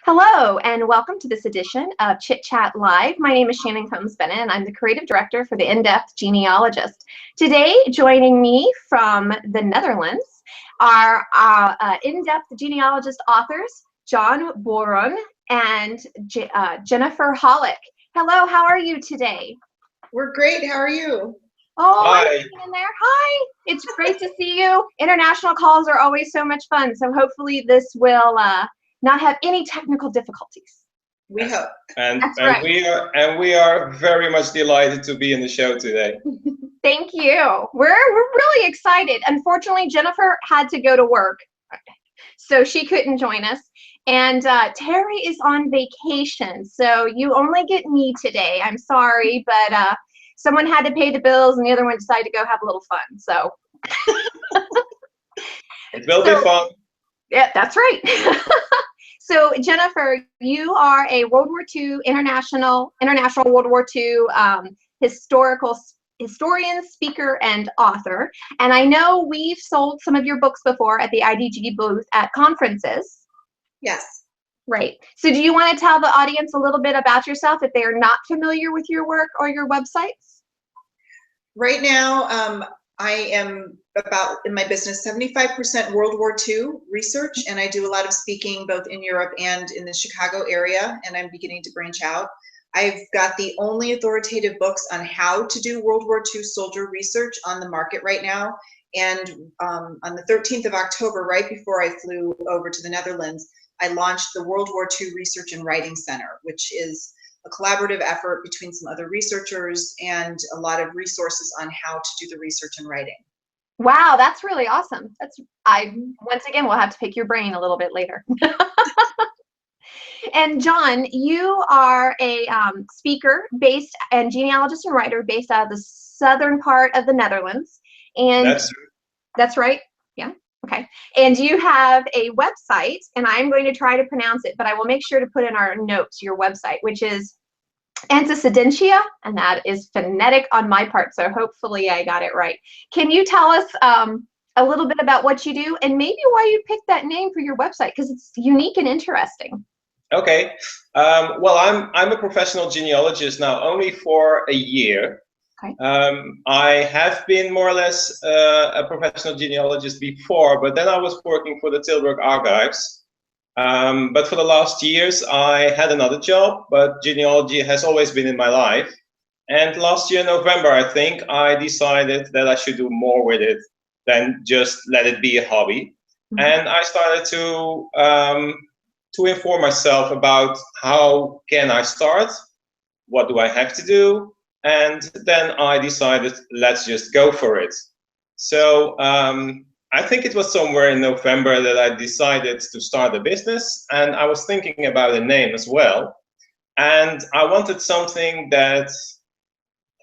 Hello, and welcome to this edition of Chit Chat Live. My name is Shannon Combs-Bennett, and I'm the creative director for the In-Depth Genealogist. Today, joining me from the Netherlands are In-Depth Genealogist authors, John Boeren and Jennifer Holik. Hello, how are you today? We're great. How are you? Oh, Hi. I'm in there. Hi. It's great to see you. International calls are always so much fun, so hopefully this will not have any technical difficulties. We hope. And right. we are very much delighted to be in the show today. Thank you. We're really excited. Unfortunately, Jennifer had to go to work, so she couldn't join us. And Terry is on vacation, so you only get me today. I'm sorry, but someone had to pay the bills, and the other one decided to go have a little fun. So it will be fun. Yeah, that's right. So Jennifer, you are a World War II international World War II historian, speaker, and author. And I know we've sold some of your books before at the IDG booth at conferences. Yes. Right. So do you want to tell the audience a little bit about yourself if they are not familiar with your work or your websites? Right now, I am about, in my business, 75% World War II research, and I do a lot of speaking both in Europe and in the Chicago area, and I'm beginning to branch out. I've got the only authoritative books on how to do World War II soldier research on the market right now, and on the 13th of October, right before I flew over to the Netherlands, I launched the World War II Research and Writing Center, which is a collaborative effort between some other researchers and a lot of resources on how to do the research and writing. Wow, that's really awesome. Once again, we'll have to pick your brain a little bit later. And John, you are a speaker based and genealogist and writer based out of the southern part of the Netherlands. And that's right. Yeah. Okay. And you have a website, and I'm going to try to pronounce it, but I will make sure to put in our notes your website, which is Antecedentia, and that is phonetic on my part, so hopefully I got it right. Can you tell us a little bit about what you do and maybe why you picked that name for your website, because it's unique and interesting. Okay. Well, I'm a professional genealogist now only for a year. Okay. I have been more or less a professional genealogist before, but then I was working for the Tilburg archives. But for the last years, I had another job, but genealogy has always been in my life. And last year, November, I think, I decided that I should do more with it than just let it be a hobby. Mm-hmm. And I started to inform myself about how can I start, what do I have to do, and then I decided, let's just go for it. So I think it was somewhere in November that I decided to start a business, and I was thinking about a name as well. And I wanted something that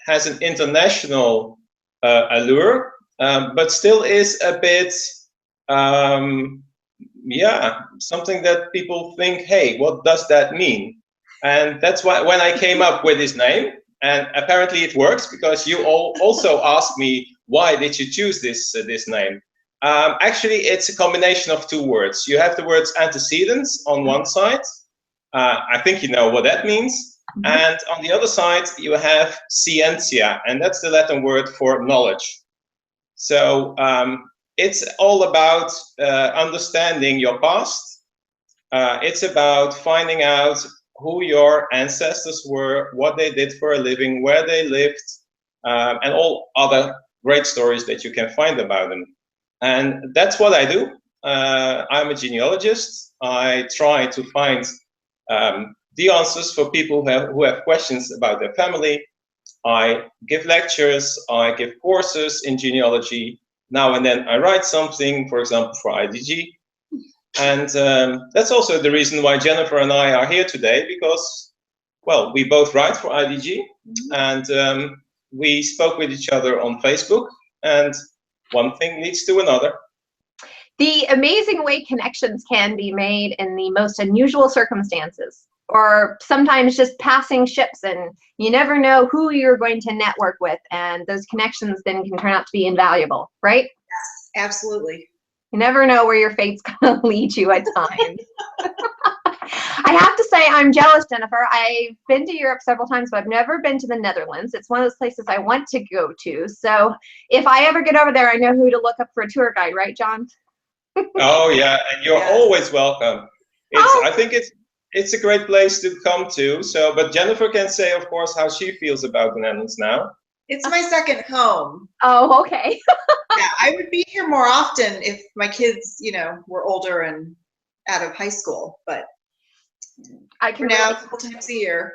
has an international allure, but still is a bit, something that people think, hey, what does that mean? And that's why when I came up with this name, and apparently it works, because you all also asked me, why did you choose this name? Actually, it's a combination of two words. You have the words antecedents on one side. I think you know what that means. Mm-hmm. And on the other side, you have scientia, and that's the Latin word for knowledge. So it's all about understanding your past. It's about finding out who your ancestors were, what they did for a living, where they lived, and all other great stories that you can find about them. And that's what I do. I'm a genealogist. I try to find the answers for people who have questions about their family. I give lectures, I give courses in genealogy. Now and then I write something, for example, for IDG. And that's also the reason why Jennifer and I are here today, because, well, we both write for IDG, and we spoke with each other on Facebook, and one thing leads to another. The amazing way connections can be made in the most unusual circumstances, or sometimes just passing ships, and you never know who you're going to network with, and those connections then can turn out to be invaluable, right? Yes, absolutely. You never know where your fate's going to lead you at times. I have to say I'm jealous, Jennifer. I've been to Europe several times, but I've never been to the Netherlands. It's one of those places I want to go to. So if I ever get over there, I know who to look up for a tour guide, right, John? Oh yeah, and you're always welcome. I think it's a great place to come to. So, but Jennifer can say, of course, how she feels about the Netherlands now. It's my second home. Oh, okay. Yeah, I would be here more often if my kids, you know, were older and out of high school, but for now, a couple times a year.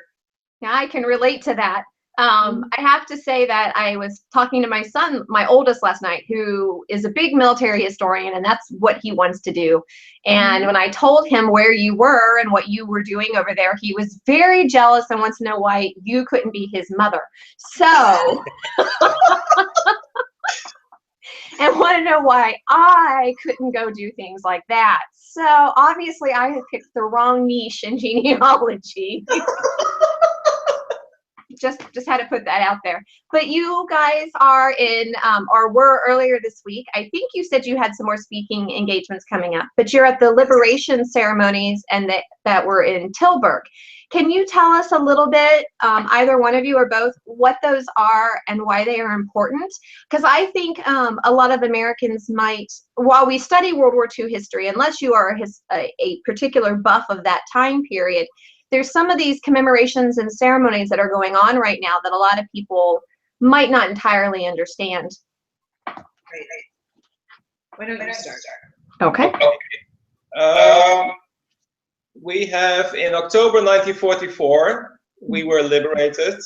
Yeah, I can relate to that. I have to say that I was talking to my son, my oldest, last night, who is a big military historian, and that's what he wants to do. And when I told him where you were and what you were doing over there, he was very jealous and wants to know why you couldn't be his mother. So, and want to know why I couldn't go do things like that. So obviously I have picked the wrong niche in genealogy. Just had to put that out there. But you guys are in, or were earlier this week. I think you said you had some more speaking engagements coming up, but you're at the Liberation Ceremonies and that were in Tilburg. Can you tell us a little bit, either one of you or both, what those are and why they are important? Because I think a lot of Americans might, while we study World War II history, unless you are a particular buff of that time period, there's some of these commemorations and ceremonies that are going on right now that a lot of people might not entirely understand. Right. Why don't you start? Okay. We have, in October 1944, we were liberated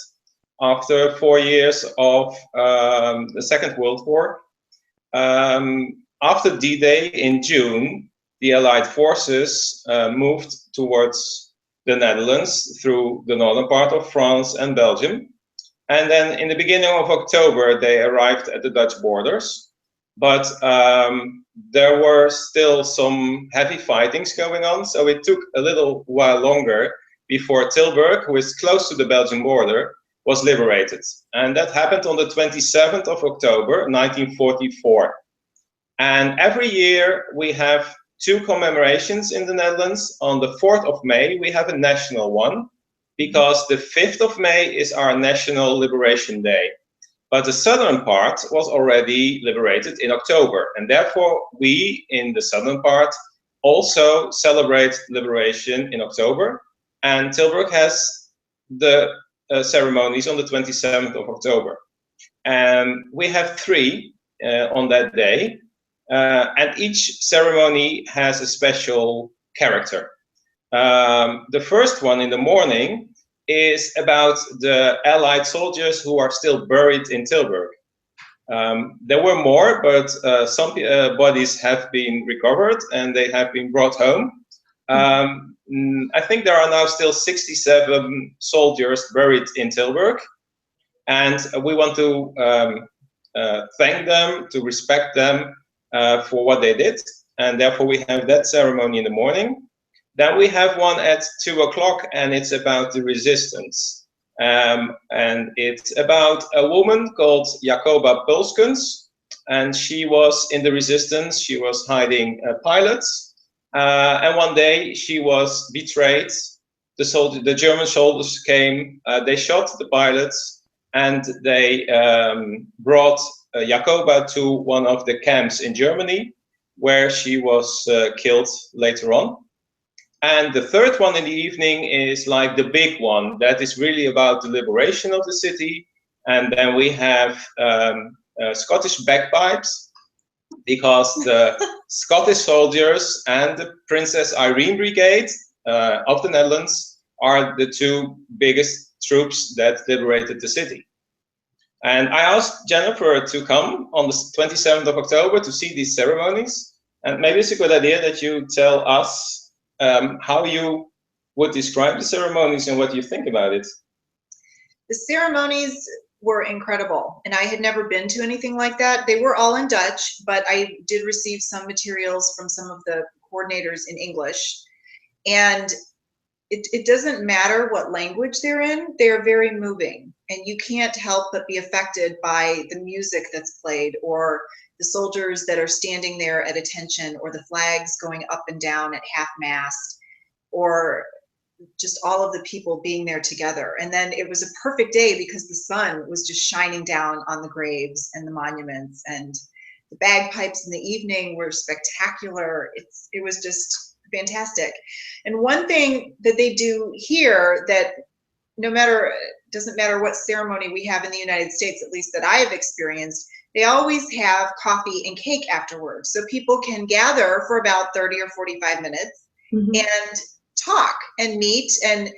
after 4 years of the Second World War. After D-Day in June, the Allied forces moved towards the Netherlands through the northern part of France and Belgium. And then in the beginning of October, they arrived at the Dutch borders. But there were still some heavy fightings going on, so it took a little while longer before Tilburg, who is close to the Belgian border, was liberated. And that happened on the 27th of October, 1944. And every year we have two commemorations in the Netherlands. On the 4th of May, we have a national one, because the 5th of May is our National Liberation Day. But the southern part was already liberated in October, and therefore we in the southern part also celebrate liberation in October, and Tilburg has the ceremonies on the 27th of October. And we have three on that day, and each ceremony has a special character. The first one in the morning is about the Allied soldiers who are still buried in Tilburg. There were more, but some bodies have been recovered and they have been brought home. I think there are now still 67 soldiers buried in Tilburg, and we want to thank them, to respect them for what they did, and therefore we have that ceremony in the morning. Then we have one at 2 o'clock, and it's about the resistance. And it's about a woman called Jacoba Pulskens, and she was in the resistance. She was hiding pilots, and one day she was betrayed. The German soldiers came, they shot the pilots, and they brought Jacoba to one of the camps in Germany, where she was killed later on. And the third one in the evening is like the big one that is really about the liberation of the city. And then we have Scottish bagpipes, because the Scottish soldiers and the Princess Irene Brigade of the Netherlands are the two biggest troops that liberated the city. And I asked Jennifer to come on the 27th of October to see these ceremonies. And maybe it's a good idea that you tell us how you would describe the ceremonies and what you think about it. The ceremonies were incredible, and I had never been to anything like that. They were all in Dutch, but I did receive some materials from some of the coordinators in English. And it doesn't matter what language they're in, they're very moving. And you can't help but be affected by the music that's played, or the soldiers that are standing there at attention, or the flags going up and down at half-mast, or just all of the people being there together. And then it was a perfect day because the sun was just shining down on the graves and the monuments, and the bagpipes in the evening were spectacular. It was just fantastic. And one thing that they do here that doesn't matter what ceremony we have in the United States, at least that I have experienced, they always have coffee and cake afterwards. So people can gather for about 30 or 45 minutes and talk and meet. And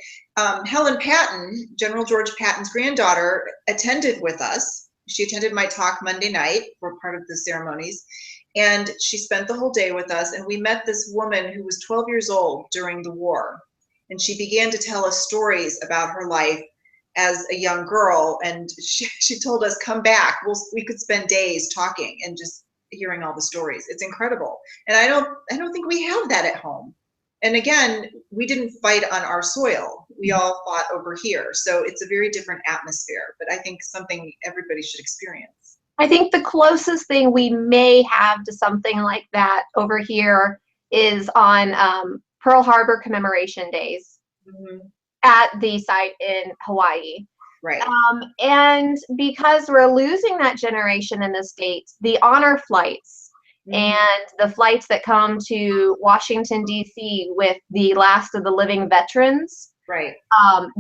Helen Patton, General George Patton's granddaughter, attended with us. She attended my talk Monday night for part of the ceremonies. And she spent the whole day with us. And we met this woman who was 12 years old during the war. And she began to tell us stories about her life as a young girl. And she told us, come back. We could spend days talking and just hearing all the stories. It's incredible. And I don't think we have that at home. And again, we didn't fight on our soil. We all fought over here. So it's a very different atmosphere, but I think something everybody should experience. I think the closest thing we may have to something like that over here is on Pearl Harbor commemoration days at the site in Hawaii. Right. And because we're losing that generation in the States, the honor flights and the flights that come to Washington, D.C. with the last of the living veterans, right.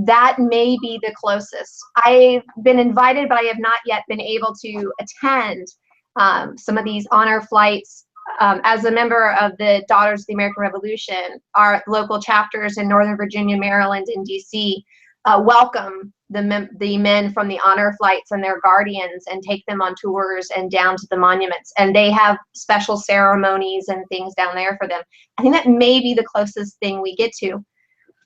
That may be the closest. I've been invited, but I have not yet been able to attend some of these honor flights. As a member of the Daughters of the American Revolution, our local chapters in Northern Virginia, Maryland, and D.C. Welcome the men from the honor flights and their guardians and take them on tours and down to the monuments. And they have special ceremonies and things down there for them. I think that may be the closest thing we get to.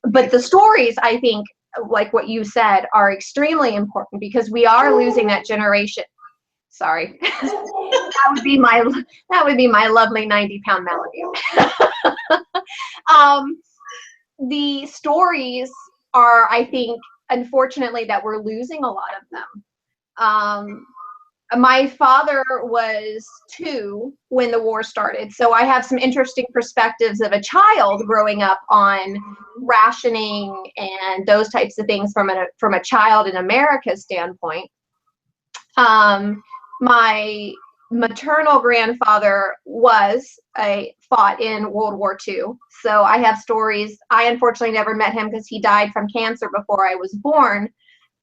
But the stories, I think, like what you said, are extremely important because we are losing that generation. Sorry. that would be my lovely 90-pound Malibu. The stories are, I think, unfortunately, that we're losing a lot of them. My father was 2 when the war started, so I have some interesting perspectives of a child growing up on rationing and those types of things from a child in America's standpoint. My maternal grandfather fought in World War II, so I have stories. I unfortunately never met him because he died from cancer before I was born,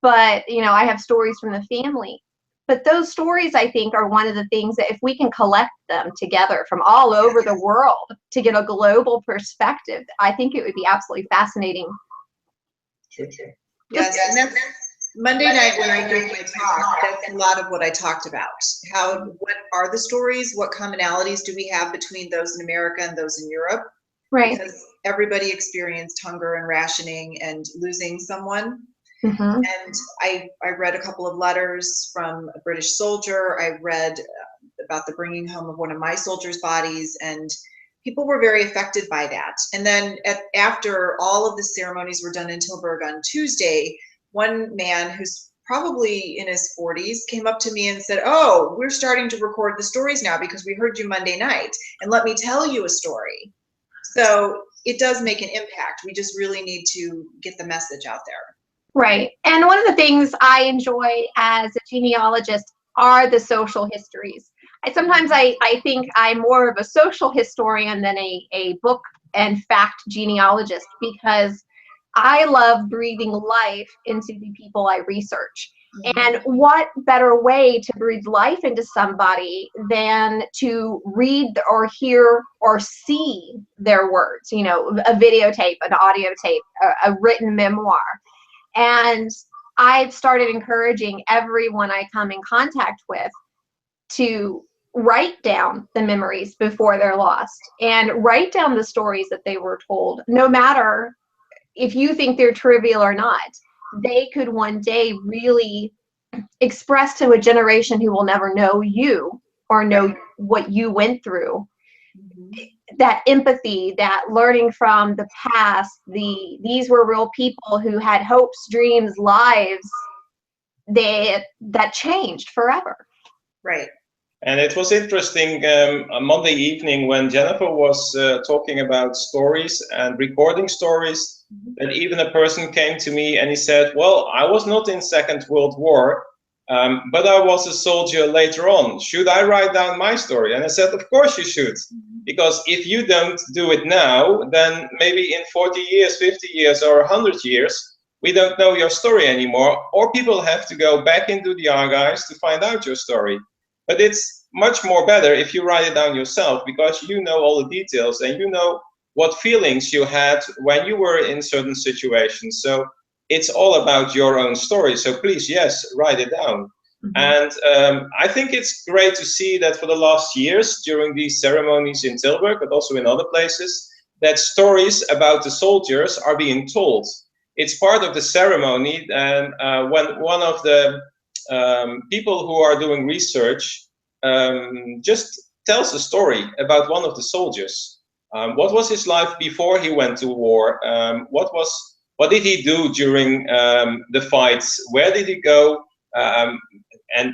but I have stories from the family. But those stories, I think, are one of the things that if we can collect them together from all over the world to get a global perspective, I think it would be absolutely fascinating. Yes, and that's Monday night when I gave my talk, that's a lot of what I talked about. What are the stories? What commonalities do we have between those in America and those in Europe? Right. Because everybody experienced hunger and rationing and losing someone. And I read a couple of letters from a British soldier. I read about the bringing home of one of my soldiers' bodies, and people were very affected by that. And then after all of the ceremonies were done in Tilburg on Tuesday, one man who's probably in his 40s came up to me and said, "Oh, we're starting to record the stories now because we heard you Monday night, and let me tell you a story." So it does make an impact. We just really need to get the message out there. Right. And one of the things I enjoy as a genealogist are the social histories. Sometimes I think I'm more of a social historian than a book and fact genealogist because I love breathing life into the people I research. And what better way to breathe life into somebody than to read or hear or see their words, a videotape, an audio tape, a written memoir. And I've started encouraging everyone I come in contact with to write down the memories before they're lost and write down the stories that they were told, no matter if you think they're trivial or not. They could one day really express to a generation who will never know you or know what you went through. That empathy, that learning from the past, these were real people who had hopes, dreams, lives that changed forever. Right. And it was interesting on Monday evening when Jennifer was talking about stories and recording stories, that even a person came to me and he said, well, I was not in Second World War, but I was a soldier later on. Should I write down my story? And I said, of course you should. Because if you don't do it now, then maybe in 40 years, 50 years, or 100 years, we don't know your story anymore, or people have to go back into the archives to find out your story. But it's much more better if you write it down yourself, because you know all the details and you know what feelings you had when you were in certain situations. So it's all about your own story. So please, yes, write it down. And I think it's great to see that for the last years during these ceremonies in Tilburg, but also in other places, that stories about the soldiers are being told. It's part of the ceremony, and when one of the people who are doing research just tells a story about one of the soldiers. What was his life before he went to war? What did he do during the fights? Where did he go? And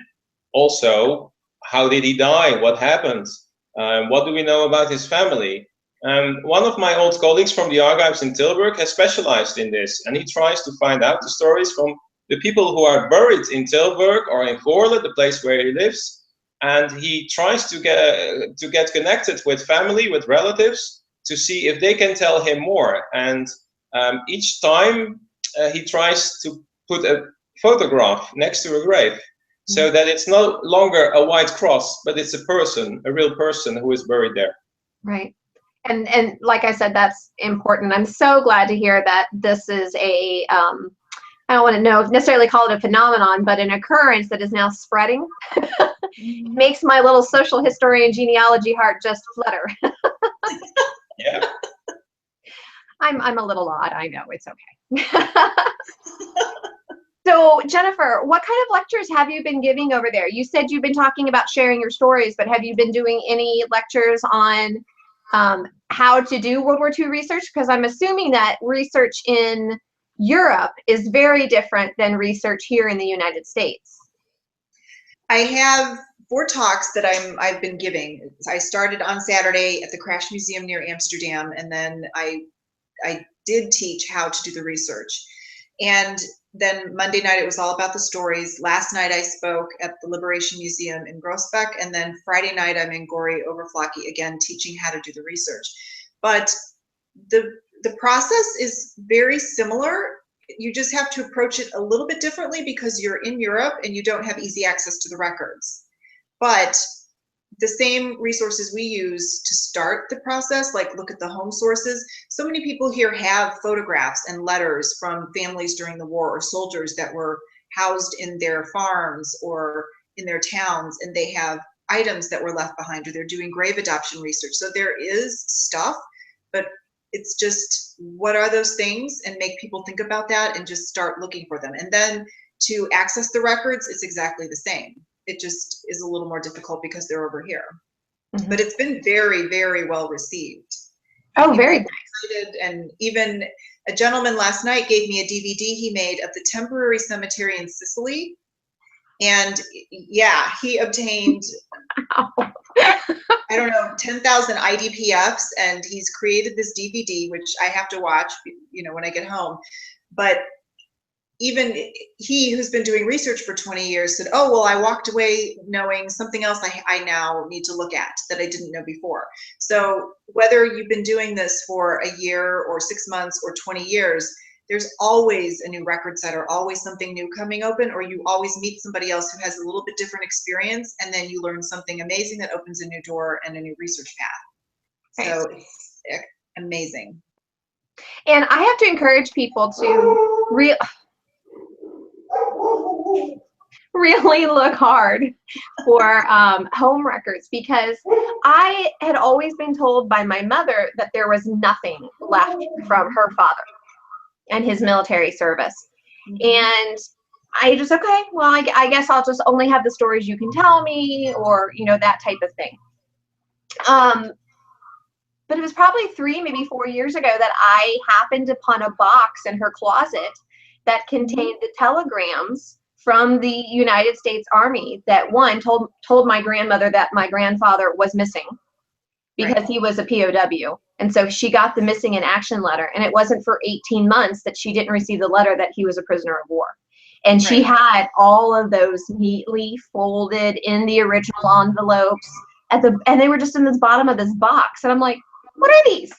also, how did he die? What happened? What do we know about his family? One of my old colleagues from the archives in Tilburg has specialized in this, and he tries to find out the stories from the people who are buried in Tilburg or in Goorlen, the place where he lives, and he tries to get connected with family, with relatives, to see if they can tell him more. And each time he tries to put a photograph next to a grave, so that it's no longer a white cross, but it's a person, a real person who is buried there. Right. And like I said, that's important. I'm so glad to hear that this is a, I don't want to necessarily call it a phenomenon, but an occurrence that is now spreading. Makes my little social historian genealogy heart just flutter. Yeah. I'm a little odd, I know, it's okay. So Jennifer, what kind of lectures have you been giving over there? You said you've been talking about sharing your stories, but have you been doing any lectures on how to do World War II research? Because I'm assuming that research in Europe is very different than research here in the United States. I have 4 talks that I've been giving. I started on Saturday at the Crash Museum near Amsterdam, and then I did teach how to do the research. And then Monday night, it was all about the stories. Last night, I spoke at the Liberation Museum in Groesbeck, and then Friday night, I'm in Gori Overflaki, again, teaching how to do the research. But the process is very similar. You just have to approach it a little bit differently because you're in Europe and you don't have easy access to the records. But the same resources we use to start the process, like look at the home sources. So many people here have photographs and letters from families during the war, or soldiers that were housed in their farms or in their towns, and they have items that were left behind, or they're doing grave adoption research. So there is stuff, but it's just, what are those things, and make people think about that and just start looking for them. And then to access the records, it's exactly the same. It just is a little more difficult because they're over here. But it's been very, very well received. Oh, very nice. And even a gentleman last night gave me a DVD he made of the temporary cemetery in Sicily. And yeah, he obtained, I don't know, 10,000 IDPFs, and he's created this DVD, which I have to watch, you know, when I get home. But even he, who's been doing research for 20 years, said, oh, well, I walked away knowing something else I now need to look at that I didn't know before. So whether you've been doing this for a year or 6 months or 20 years, there's always a new record set, or always something new coming open, or you always meet somebody else who has a little bit different experience, and then you learn something amazing that opens a new door and a new research path. So it's amazing. And I have to encourage people to really look hard for home records, because I had always been told by my mother that there was nothing left from her father and his military service. And I just, okay, well, I guess I'll just only have the stories you can tell me, or, you know, that type of thing. But it was probably 3, maybe 4 years ago that I happened upon a box in her closet that contained the telegrams from the United States Army that one told my grandmother that my grandfather was missing because he was a POW. And so she got the missing in action letter, and it wasn't for 18 months that she didn't receive the letter that he was a prisoner of war. And she had all of those neatly folded in the original envelopes and they were just in this bottom of this box. And I'm like, what are these?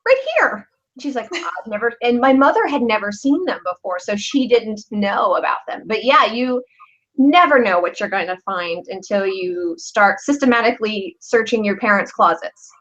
Right here. And she's like, I've never, and my mother had never seen them before, so she didn't know about them. But yeah, you never know what you're going to find until you start systematically searching your parents' closets.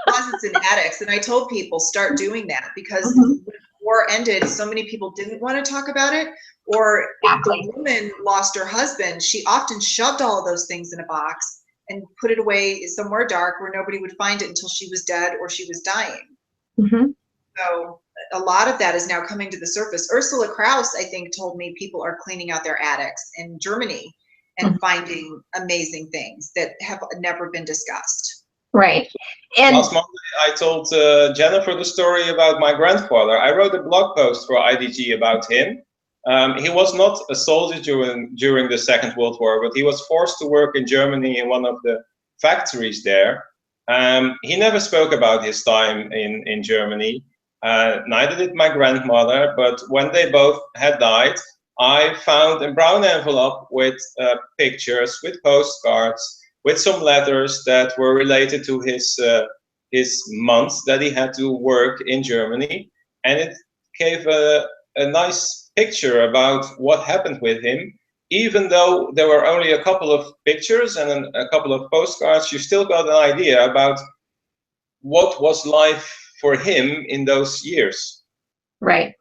Closets and attics. And I told people, start doing that, because when the war ended, so many people didn't want to talk about it. Or if the woman lost her husband, she often shoved all of those things in a box and put it away somewhere dark where nobody would find it until she was dead or she was dying. So a lot of that is now coming to the surface. Ursula Kraus, I think, told me people are cleaning out their attics in Germany and finding amazing things that have never been discussed. Right. And last Monday, I told Jennifer the story about my grandfather. I wrote a blog post for IDG about him. He was not a soldier during the Second World War, but he was forced to work in Germany in one of the factories there. He never spoke about his time in Germany. Neither did my grandmother, but when they both had died, I found a brown envelope with pictures, with postcards, with some letters that were related to his months that he had to work in Germany. And it gave a nice picture about what happened with him. Even though there were only a couple of pictures and a couple of postcards, you still got an idea about what was life for him in those years. Right.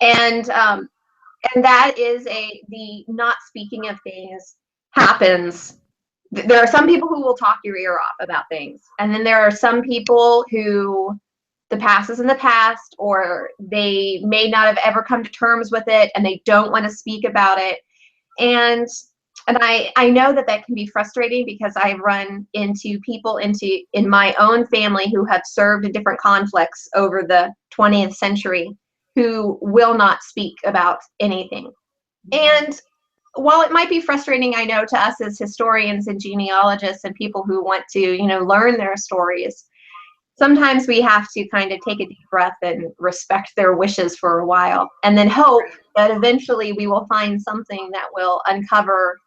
And that is the not speaking of things happens. There are some people who will talk your ear off about things. And then there are some people who the past is in the past, or they may not have ever come to terms with it and they don't want to speak about it. And I know that can be frustrating, because I've run into people in my own family who have served in different conflicts over the 20th century who will not speak about anything. And while it might be frustrating, I know, to us as historians and genealogists and people who want to, learn their stories, sometimes we have to kind of take a deep breath and respect their wishes for a while, and then hope that eventually we will find something that will uncover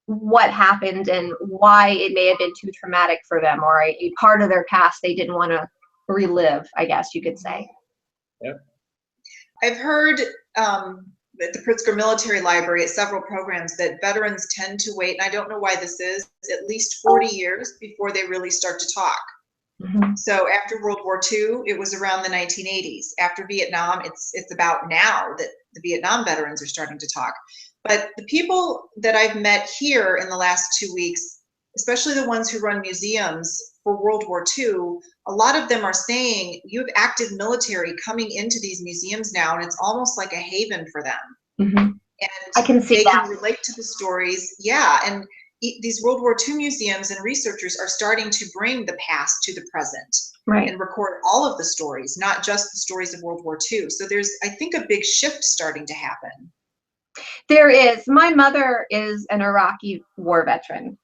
what happened and why it may have been too traumatic for them, or a part of their past they didn't want to relive, I guess you could say. Yeah. I've heard at the Pritzker Military Library at several programs that veterans tend to wait, and I don't know why this is, at least 40 years before they really start to talk. So after World War II, it was around the 1980s. After Vietnam, it's about now that the Vietnam veterans are starting to talk. But the people that I've met here in the last 2 weeks, especially the ones who run museums for World War II, a lot of them are saying you have active military coming into these museums now, and it's almost like a haven for them. And I can see they that. can relate to the stories. Yeah, and these World War II museums and researchers are starting to bring the past to the present, and record all of the stories, not just the stories of World War II. So there's, I think, a big shift starting to happen. There is. My mother is an Iraqi war veteran.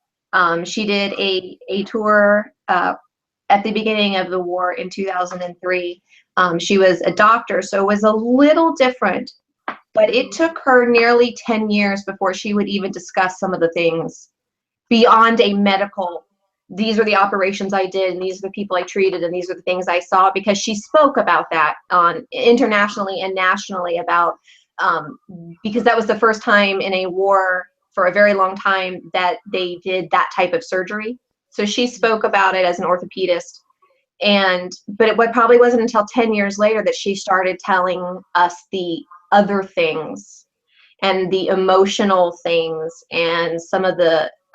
She did a tour at the beginning of the war in 2003. She was a doctor, so it was a little different, but it took her nearly 10 years before she would even discuss some of the things beyond a medical, these are the operations I did, and these are the people I treated, and these are the things I saw, because she spoke about that internationally and nationally about, because that was the first time in a war for a very long time that they did that type of surgery. So she spoke about it as an orthopedist. But it probably wasn't until 10 years later that she started telling us the other things and the emotional things and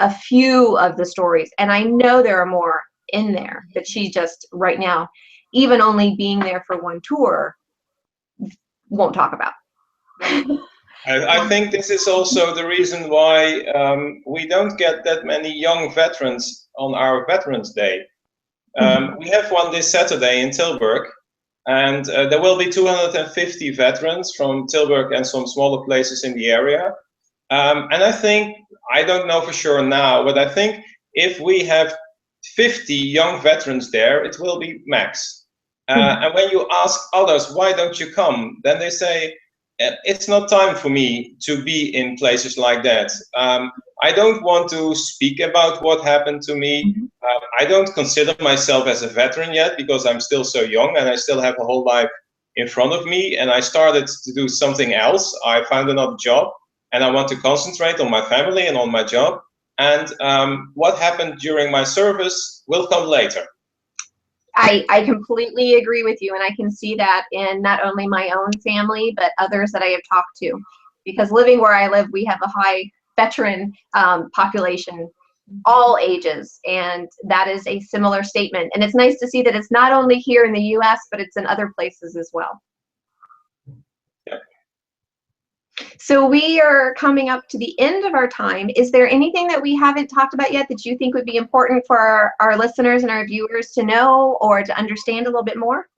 a few of the stories. And I know there are more in there that she just right now, even only being there for one tour, won't talk about. I think this is also the reason why we don't get that many young veterans on our Veterans Day. We have one this Saturday in Tilburg, and there will be 250 veterans from Tilburg and some smaller places in the area. And I think, I don't know for sure now, but I think if we have 50 young veterans there, it will be max. And when you ask others, why don't you come? Then they say, it's not time for me to be in places like that. I don't want to speak about what happened to me. I don't consider myself as a veteran yet because I'm still so young and I still have a whole life in front of me. And I started to do something else. I found another job and I want to concentrate on my family and on my job. And what happened during my service will come later. I completely agree with you, and I can see that in not only my own family, but others that I have talked to. Because living where I live, we have a high veteran population, all ages, and that is a similar statement. And it's nice to see that it's not only here in the US, but it's in other places as well. So we are coming up to the end of our time. Is there anything that we haven't talked about yet that you think would be important for our listeners and our viewers to know or to understand a little bit more?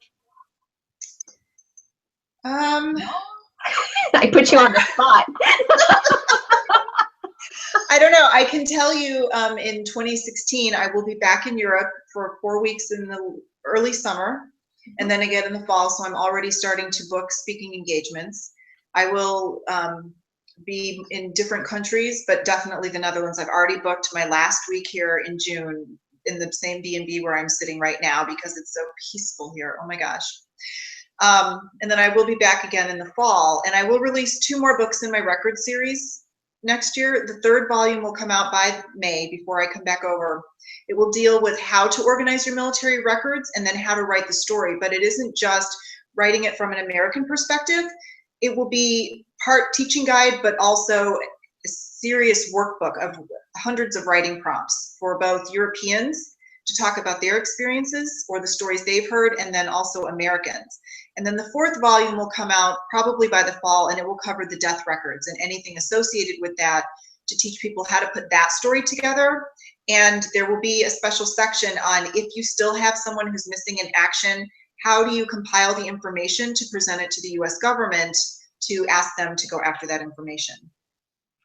I put you on the spot. I don't know. I can tell you in 2016, I will be back in Europe for 4 weeks in the early summer and then again in the fall. So I'm already starting to book speaking engagements. I will be in different countries, but definitely the Netherlands. I've already booked my last week here in June in the same B&B where I'm sitting right now because it's so peaceful here. Oh my gosh. And then I will be back again in the fall, and I will release 2 more books in my record series next year. The 3rd volume will come out by May before I come back over. It will deal with how to organize your military records and then how to write the story, but it isn't just writing it from an American perspective. It will be part teaching guide, but also a serious workbook of hundreds of writing prompts for both Europeans to talk about their experiences or the stories they've heard, and then also Americans. And then the 4th volume will come out probably by the fall, and it will cover the death records and anything associated with that to teach people how to put that story together. And there will be a special section on if you still have someone who's missing in action, how do you compile the information to present it to the US government to ask them to go after that information?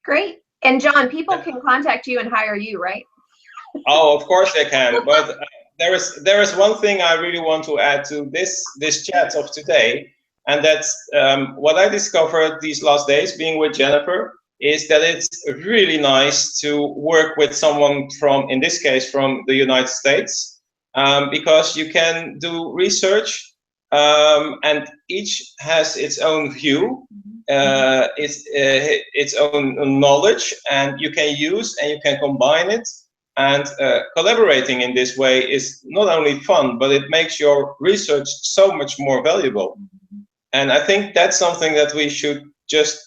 Great. And John, people can contact you and hire you, right? Oh, of course they can. But there is one thing I really want to add to this chat of today, and that's what I discovered these last days being with Jennifer, is that it's really nice to work with someone from, in this case, from the United States. Because you can do research and each has its own view, its own knowledge, and you can use and you can combine it. And collaborating in this way is not only fun, but it makes your research so much more valuable. And I think that's something that we should just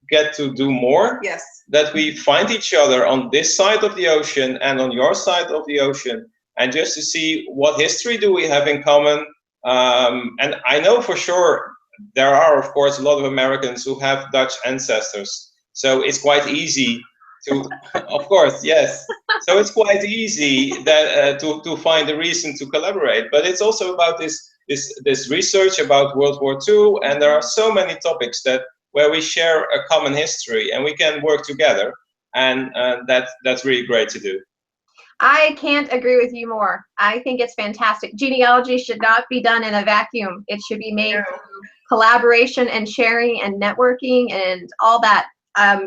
get to do more. Yes. That we find each other on this side of the ocean and on your side of the ocean, and just to see what history do we have in common. And I know for sure there are, of course, a lot of Americans who have Dutch ancestors. So it's quite easy to, of course, yes. So it's quite easy that to find a reason to collaborate. But it's also about this research about World War II, and there are so many topics where we share a common history and we can work together, and that's really great to do. I can't agree with you more. I think it's fantastic. Genealogy should not be done in a vacuum. It should be made through collaboration and sharing and networking and all that.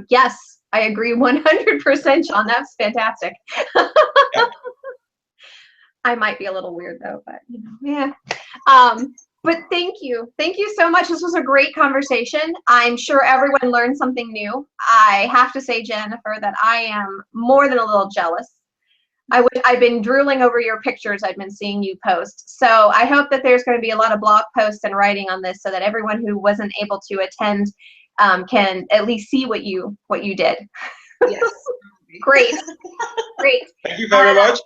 Yes, I agree 100%, John. That's fantastic. Yeah. I might be a little weird though, but you know, yeah. But thank you. Thank you so much. This was a great conversation. I'm sure everyone learned something new. I have to say, Jennifer, that I am more than a little jealous. I've been drooling over your pictures I've been seeing you post. So I hope that there's going to be a lot of blog posts and writing on this so that everyone who wasn't able to attend can at least see what you did. Yes. Great. Great. Thank you very much.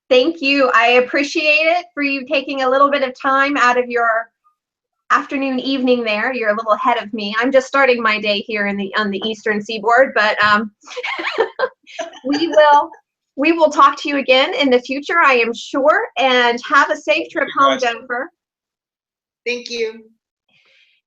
Thank you. I appreciate it for you taking a little bit of time out of your afternoon, evening there. You're a little ahead of me. I'm just starting my day here on the Eastern Seaboard, but we will talk to you again in the future, I am sure, and have a safe trip home, Jennifer. Thank you.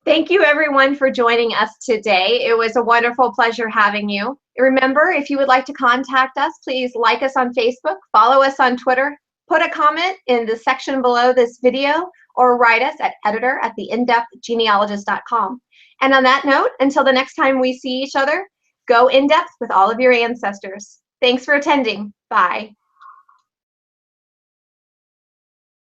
Thank you everyone for joining us today. It was a wonderful pleasure having you. Remember, if you would like to contact us, please like us on Facebook, follow us on Twitter, put a comment in the section below this video, or write us at editor@theinDepthGenealogist.com. And on that note, until the next time we see each other, go in depth with all of your ancestors. Thanks for attending. Bye.